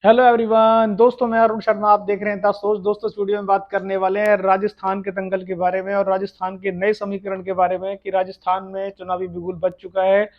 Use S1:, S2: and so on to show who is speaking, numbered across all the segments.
S1: Hello everyone, दोस्तों मैं अरुण शर्मा। आप देख रहे हैं द सोच। दोस्तों इस वीडियो में बात करने वाले हैं राजस्थान के दंगल के बारे में और राजस्थान के नए समीकरण के बारे में कि राजस्थान में चुनावी बिगुल बज चुका है।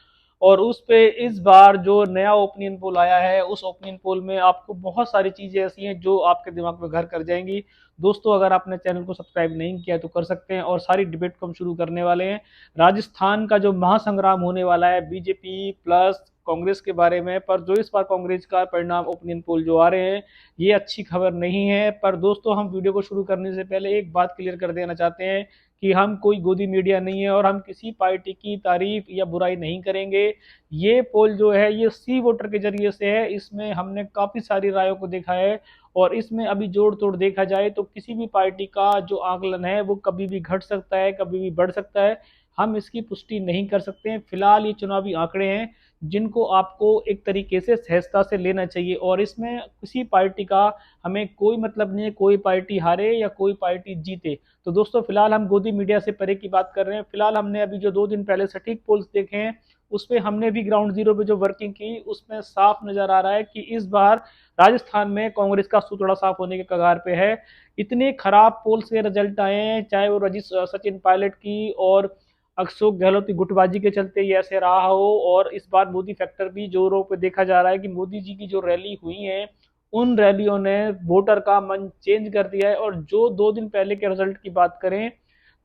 S1: और उस पे इस बार जो नया ओपिनियन पोल आया है, उस ओपिनियन पोल में आपको बहुत सारी चीजें ऐसी हैं जो आपके दिमाग में घर कर जाएंगी। दोस्तों अगर आपने चैनल को सब्सक्राइब नहीं किया तो कर सकते हैं और सारी डिबेट को हम शुरू करने वाले हैं। राजस्थान का जो महासंग्राम होने वाला है बीजेपी प्लस कांग्रेस के बारे में, पर जो इस बार कांग्रेस का परिणाम ओपिनियन पोल जो आ रहे हैं ये अच्छी खबर नहीं है। पर दोस्तों हम वीडियो को शुरू करने से पहले एक बात क्लियर कर देना चाहते हैं कि हम कोई गोदी मीडिया नहीं है और हम किसी पार्टी की तारीफ या बुराई नहीं करेंगे। ये पोल जो है ये सी वोटर के जरिए से है, इसमें हमने काफी सारी रायों को देखा है और इसमें अभी जोड़ तोड़ देखा जाए तो किसी भी पार्टी का जो आकलन है वो कभी भी घट सकता है, कभी भी बढ़ सकता है। हम इसकी पुष्टि नहीं कर सकते हैं। फिलहाल ये चुनावी आंकड़े हैं जिनको आपको एक तरीके से सहजता से लेना चाहिए और इसमें किसी पार्टी का हमें कोई मतलब नहीं है, कोई पार्टी हारे या कोई पार्टी जीते। तो दोस्तों फिलहाल हम गोदी मीडिया से परे की बात कर रहे हैं। फिलहाल हमने अभी जो 2 दिन पहले सटीक पोल्स देखे हैं उसमें हमने भी ग्राउंड जीरो पे जो वर्किंग की उसमें साफ नजर आ रहा है कि इस बार राजस्थान में कांग्रेस का सूतड़ा साफ होने के कगार पे है। इतने खराब पोल्स के रिजल्ट आए हैं, चाहे वो सचिन पायलट की और अशोक गहलोत की गुटबाजी के चलते ये ऐसे रहा हो। और इस बार मोदी फैक्टर भी जोरों पे देखा जा रहा है कि मोदी जी की जो रैली हुई है उन रैलियों ने वोटर का मन चेंज कर दिया है। और जो 2 दिन पहले के रिजल्ट की बात करें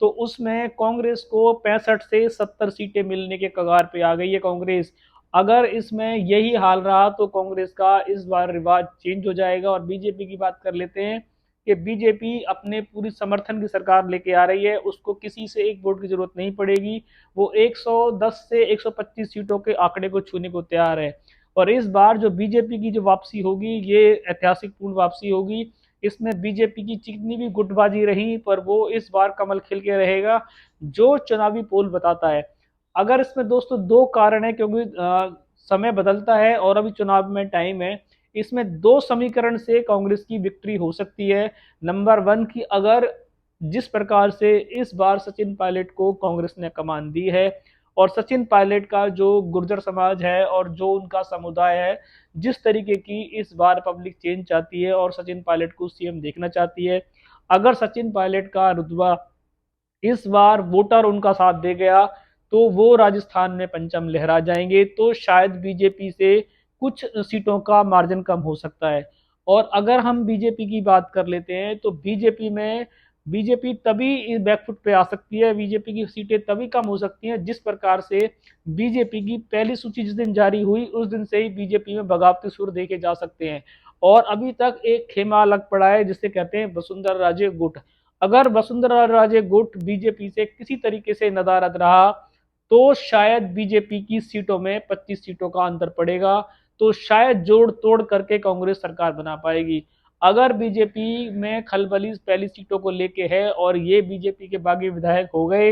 S1: तो उसमें कांग्रेस को 65 से 70 सीटें मिलने के कगार पे आ गई है कांग्रेस। अगर इसमें यही हाल रहा तो कांग्रेस का इस बार रिवाज चेंज हो जाएगा। और बीजेपी की बात कर लेते हैं कि बीजेपी अपने पूरी समर्थन की सरकार लेके आ रही है, उसको किसी से एक वोट की जरूरत नहीं पड़ेगी। वो 110 से 125 सीटों के आंकड़े को छूने को तैयार है। और इस बार जो बीजेपी की जो वापसी होगी ये ऐतिहासिक पूर्ण वापसी होगी। इसमें बीजेपी की जितनी भी गुटबाजी रही पर वो इस बार कमल खिल के रहेगा जो चुनावी पोल बताता है। अगर इसमें दोस्तों दो कारण है क्योंकि समय बदलता है और अभी चुनाव में टाइम है। इसमें दो समीकरण से कांग्रेस की विक्ट्री हो सकती है। नंबर वन की अगर जिस प्रकार से इस बार सचिन पायलट को कांग्रेस ने कमान दी है और सचिन पायलट का जो गुर्जर समाज है और जो उनका समुदाय है, जिस तरीके की इस बार पब्लिक चेंज चाहती है और सचिन पायलट को सीएम देखना चाहती है, अगर सचिन पायलट का रुतबा इस बार वोटर उनका साथ दे गया तो वो राजस्थान में परचम लहरा जाएंगे। तो शायद बीजेपी से कुछ सीटों का मार्जिन कम हो सकता है। और अगर हम बीजेपी की बात कर लेते हैं तो बीजेपी तभी बैकफुट पे आ सकती है, बीजेपी की सीटें तभी कम हो सकती हैं जिस प्रकार से बीजेपी की पहली सूची जिस दिन जारी हुई उस दिन से ही बीजेपी में बगावती सुर देखे जा सकते हैं। और अभी तक एक खेमा अलग पड़ा है जिसे कहते हैं वसुंधरा राजे गुट। अगर वसुंधरा राजे गुट बीजेपी से किसी तरीके से नदारद रहा तो शायद बीजेपी की सीटों में 25 सीटों का अंतर पड़ेगा। तो शायद जोड़ तोड़ करके कांग्रेस सरकार बना पाएगी। अगर बीजेपी में खलबली पहली सीटों को लेके है और ये बीजेपी के बागी विधायक हो गए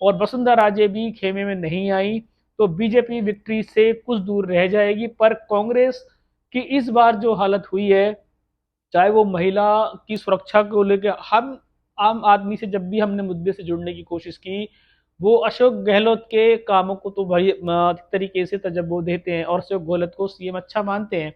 S1: और वसुंधरा राजे भी खेमे में नहीं आई तो बीजेपी विक्ट्री से कुछ दूर रह जाएगी। पर कांग्रेस की इस बार जो हालत हुई है, चाहे वो महिला की सुरक्षा को लेकर, हम आम आदमी से जब भी हमने मुद्दे से जुड़ने की कोशिश की वो अशोक गहलोत के कामों को तो भाई तरीके से तजब्बो देते हैं और अशोक गहलोत को सीएम अच्छा मानते हैं।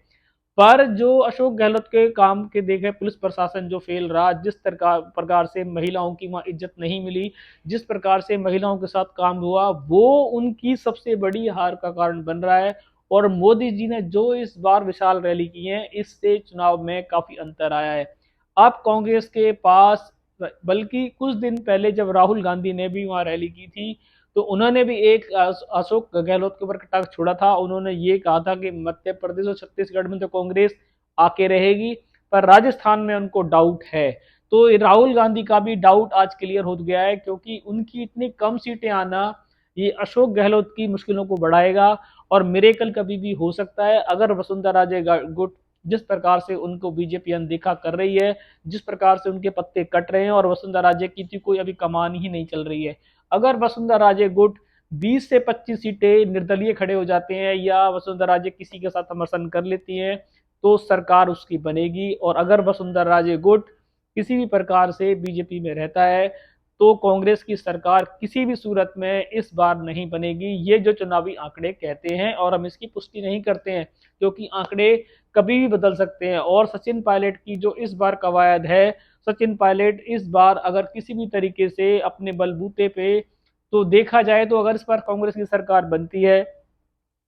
S1: पर जो अशोक गहलोत के काम के देखे पुलिस प्रशासन जो फेल रहा, जिस प्रकार से महिलाओं की वहां इज्जत नहीं मिली, जिस प्रकार से महिलाओं के साथ काम हुआ, वो उनकी सबसे बड़ी हार का कारण बन रहा है। और मोदी जी ने जो इस बार विशाल रैली की है इससे चुनाव में काफी अंतर आया है। अब कांग्रेस के पास, बल्कि कुछ दिन पहले जब राहुल गांधी ने भी वहां रैली की थी तो उन्होंने भी एक अशोक गहलोत के ऊपर कटाक्ष छोड़ा था। उन्होंने ये कहा था कि मध्य प्रदेश और छत्तीसगढ़ में तो कांग्रेस आके रहेगी पर राजस्थान में उनको डाउट है। तो राहुल गांधी का भी डाउट आज क्लियर हो गया है क्योंकि उनकी इतनी कम सीटें आना ये अशोक गहलोत की मुश्किलों को बढ़ाएगा। और मिरेकल कभी भी हो सकता है अगर वसुंधरा राजे गुट जिस प्रकार से उनको बीजेपी अनदेखा कर रही है, जिस प्रकार से उनके पत्ते कट रहे हैं और वसुंधरा राजे की कोई अभी कमान ही नहीं चल रही है। अगर वसुंधरा राजे गुट 20 से 25 सीटें निर्दलीय खड़े हो जाते हैं या वसुंधरा राजे किसी के साथ समर्थन कर लेती हैं तो सरकार उसकी बनेगी। और अगर वसुंधरा राजे गुट किसी भी प्रकार से बीजेपी में रहता है तो कांग्रेस की सरकार किसी भी सूरत में इस बार नहीं बनेगी, ये जो चुनावी आंकड़े कहते हैं। और हम इसकी पुष्टि नहीं करते हैं क्योंकि आंकड़े कभी भी बदल सकते हैं। और सचिन पायलट की जो इस बार कवायद है, सचिन पायलट इस बार अगर किसी भी तरीके से अपने बलबूते पे, तो देखा जाए तो अगर इस बार कांग्रेस की सरकार बनती है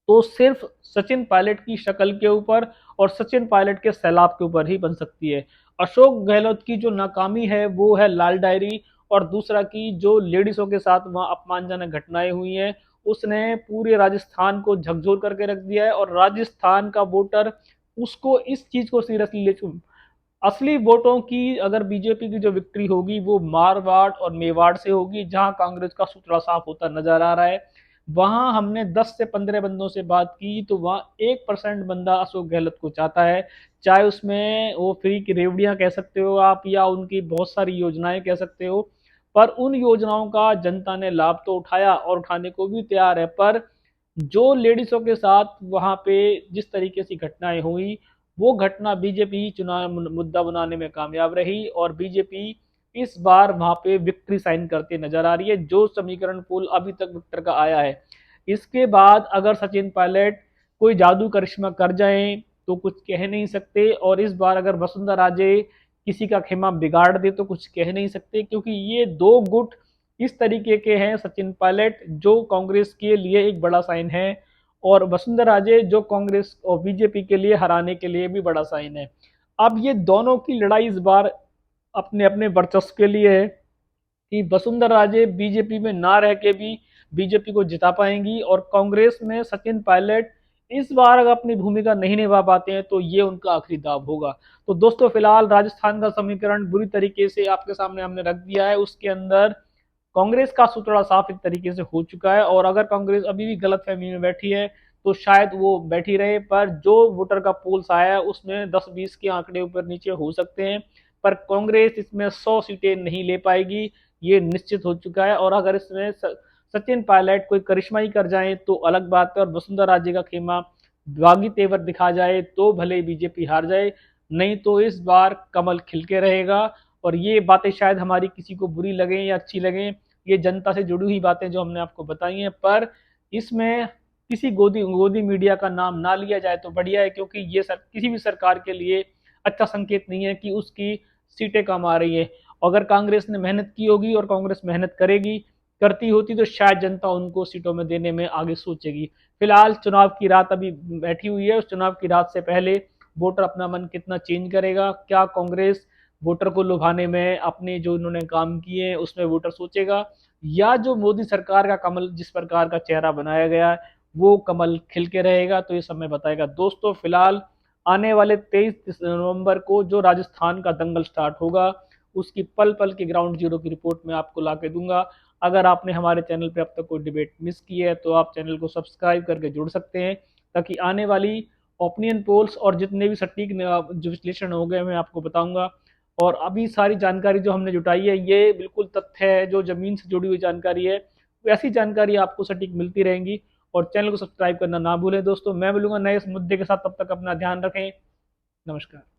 S1: तो सिर्फ सचिन पायलट की शक्ल के ऊपर और सचिन पायलट के सैलाब के ऊपर ही बन सकती है। अशोक गहलोत की जो नाकामी है वो है लाल डायरी, और दूसरा की जो लेडीजों के साथ वहां अपमानजनक घटनाएं हुई हैं, उसने पूरे राजस्थान को झकझोर करके रख दिया है। और राजस्थान का वोटर उसको इस चीज को सीरियसली ले, असली वोटों की अगर बीजेपी की जो विक्ट्री होगी वो मारवाड़ और मेवाड़ से होगी, जहां कांग्रेस का सूत्रा साफ होता नजर आ रहा है। वहां हमने 10 से 15 बंदों से बात की तो वहां 1% बंदा अशोक गहलोत को चाहता है, चाहे उसमें वो फ्री की रेवड़ियां कह सकते हो आप या उनकी बहुत सारी योजनाएं कह सकते हो। पर उन योजनाओं का जनता ने लाभ तो उठाया और उठाने को भी तैयार है। पर जो लेडीजों के साथ वहां पे जिस तरीके से घटनाएं हुई, वो घटना बीजेपी चुनाव मुद्दा बनाने में कामयाब रही और बीजेपी इस बार वहां पे विक्ट्री साइन करते नजर आ रही है, जो समीकरण पोल अभी तक विक्टर का आया है। इसके बाद अगर सचिन पायलट कोई जादू करिश्मा कर जाए तो कुछ कह नहीं सकते, और इस बार अगर वसुंधरा राजे किसी का खेमा बिगाड़ दे तो कुछ कह नहीं सकते, क्योंकि ये दो गुट इस तरीके के हैं, सचिन पायलट जो कांग्रेस के लिए एक बड़ा साइन है और वसुंधरा राजे जो कांग्रेस और बीजेपी के लिए हराने के लिए भी बड़ा साइन है। अब ये दोनों की लड़ाई इस बार अपने अपने वर्चस्व के लिए है कि वसुंधरा राजे बीजेपी में ना रह के भी बीजेपी को जिता पाएंगी, और कांग्रेस में सचिन पायलट इस बार अगर अपनी भूमिका नहीं निभा पाते हैं तो ये उनका आखिरी दाव होगा। तो दोस्तों फिलहाल राजस्थान का समीकरण बुरी तरीके से आपके सामने हमने रख दिया है। उसके अंदर कांग्रेस का सूत्रा साफ एक तरीके से हो चुका है, और अगर कांग्रेस अभी भी गलत फहमी में बैठी है तो शायद वो बैठी रहे। पर जो वोटर का पोल्स आया है उसमें 10-20 के आंकड़े ऊपर नीचे हो सकते हैं, पर कांग्रेस इसमें 100 सीटें नहीं ले पाएगी, ये निश्चित हो चुका है। और अगर इसमें सचिन पायलट कोई करिश्मा ही कर जाए तो अलग बात है, और वसुंधरा राजे का खेमा बागी तेवर दिखा जाए तो भले ही बीजेपी हार जाए, नहीं तो इस बार कमल खिल के रहेगा। और ये बातें शायद हमारी किसी को बुरी लगे या अच्छी लगे, ये जनता से जुड़ी हुई बातें जो हमने आपको बताई हैं, पर इसमें किसी गोदी गोदी मीडिया का नाम ना लिया जाए तो बढ़िया है, क्योंकि ये किसी भी सरकार के लिए अच्छा संकेत नहीं है कि उसकी सीटें कम आ रही है। अगर कांग्रेस ने मेहनत की होगी और कांग्रेस मेहनत करेगी, करती होती तो शायद जनता उनको सीटों में देने में आगे सोचेगी। फिलहाल चुनाव की रात अभी बैठी हुई है, उस चुनाव की रात से पहले वोटर अपना मन कितना चेंज करेगा, क्या कांग्रेस वोटर को लुभाने में अपने जो उन्होंने काम किए हैं उसमें वोटर सोचेगा, या जो मोदी सरकार का कमल जिस प्रकार का चेहरा बनाया गया है वो कमल खिल के रहेगा, तो ये समय बताएगा। दोस्तों फिलहाल आने वाले 23 नवंबर को जो राजस्थान का दंगल स्टार्ट होगा उसकी पल पल की ग्राउंड जीरो की रिपोर्ट मैं आपको ला के दूंगा। अगर आपने हमारे चैनल पे अब तक कोई डिबेट मिस की है तो आप चैनल को सब्सक्राइब करके जुड़ सकते हैं, ताकि आने वाली ओपिनियन पोल्स और जितने भी सटीक जो विश्लेषण हो गए मैं आपको बताऊंगा। और अभी सारी जानकारी जो हमने जुटाई है ये बिल्कुल तथ्य है, जो जमीन से जुड़ी हुई जानकारी है, वैसी जानकारी आपको सटीक मिलती रहेंगी। और चैनल को सब्सक्राइब करना ना भूलें दोस्तों। मैं मिलूंगा नए इस मुद्दे के साथ, तब तक अपना ध्यान रखें। नमस्कार।